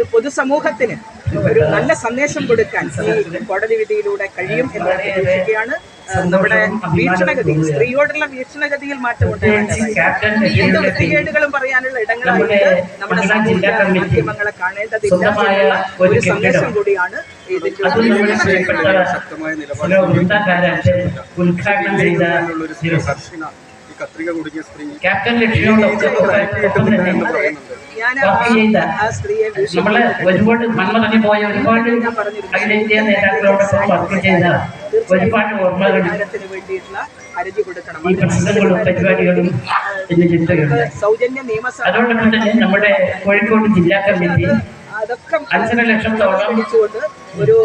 ഇത് പൊതുസമൂഹത്തിന് ഒരു നല്ല സന്ദേശം കൊടുക്കാൻ ഈ കോടതി വിധിയിലൂടെ കഴിയും എന്ന് പ്രതീക്ഷിക്കുകയാണ്. നമ്മുടെ വീക്ഷണഗതി, സ്ത്രീയോടുള്ള വീക്ഷണഗതിയിൽ മാറ്റം ഉണ്ടാകേണ്ടതായി. എന്ത് വൃത്തികേടുകളും പറയാനുള്ള ഇടങ്ങളായിട്ട് നമ്മുടെ സാമൂഹിക മാധ്യമങ്ങളെ കാണേണ്ടതില്ല എന്നുള്ള ഒരു സന്ദേശം കൂടിയാണ് ഇതിലൂടെ. ക്യാപ്റ്റൻ നമ്മളെ ഒരുപാട് മൺമറഞ്ഞു പോയ ഒരുപാട് അഖിലേന്ത്യാ നേതാക്കളോടൊപ്പം വർക്ക് ചെയ്ത ഒരുപാട് ഓർമ്മകൾ ഈ പ്രശ്നങ്ങളും പരിപാടികളും എന്റെ ചിന്തകളുണ്ട്. അതോടൊപ്പം തന്നെ നമ്മുടെ കോഴിക്കോട് ജില്ലാ കമ്മിറ്റി 5.5 ലക്ഷത്തോളം ഒരു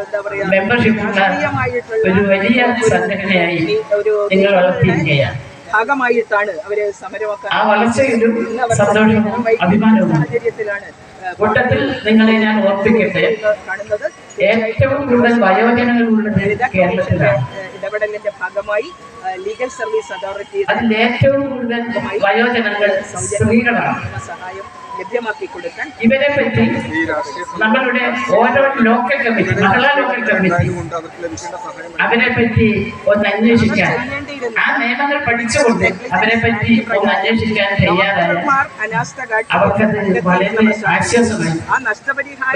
എന്താ പറയാ മെമ്പർഷിപ്പുള്ള ഒരു വലിയ സംഘടനയായി നിങ്ങൾ വളർത്തിയിരിക്കുകയാണ്. ഭാഗമായിട്ടാണ് അവര് സമരമൊക്കെ. ആ വളർച്ചയിലും സന്തോഷവും അഭിമാനവും സാഹചര്യത്തിലാണ് കൂട്ടത്തിൽ നിങ്ങളെ ഞാൻ ഓർപ്പിക്കട്ടെ. കാണുന്നത് ഏറ്റവും കൂടുതൽ വയോജനങ്ങൾ ഉള്ളത് കേരളത്തിലാണ്. ഇടപെടലിന്റെ ഭാഗമായി ലീഗൽ സർവീസ് അതോറിറ്റി അതിൽ ഏറ്റവും കൂടുതൽ വയോജനങ്ങൾ സ്ത്രീകളാണ്. സഹായം ലഭ്യമാക്കി കൊടുക്കാൻ ഇവരെ പറ്റി നമ്മളുടെ ഓരോ ലോക്കൽ കമ്മിറ്റി, മഹിളാ ലോക്കൽ കമ്മിറ്റി അവരെ പറ്റി ഒന്ന് അന്വേഷിക്കാൻ, ആ നിയമങ്ങൾ പഠിച്ചുകൊണ്ട് അവരെ പറ്റി ഒന്ന് അന്വേഷിക്കാൻ തയ്യാറായ അവർക്കത് വളരെ ആശ്വാസമായി.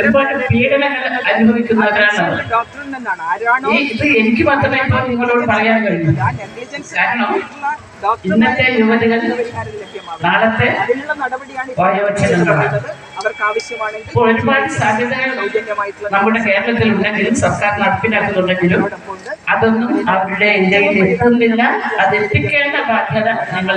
ഒരുപാട് പീഡനങ്ങൾ അനുഭവിക്കുന്നവരാണ്. ഇത് എനിക്ക് മാത്രമേ ഇപ്പോൾ നിങ്ങളോട് പറയാൻ കഴിയൂ. കാരണം ഇന്നത്തെ യുവതികൾ നാളത്തെ വയോജനങ്ങളാണ്. ഇപ്പോൾ ഒരുപാട് സാധ്യതകൾ നമ്മുടെ കേരളത്തിൽ ഉണ്ടെങ്കിലും സർക്കാർ നടപ്പിലാക്കുന്നുണ്ടെങ്കിലും അതൊന്നും അവരുടെ ഇന്ത്യയിൽ എത്തുന്നില്ല. അത് എത്തിക്കേണ്ട ബാധ്യത നിങ്ങൾ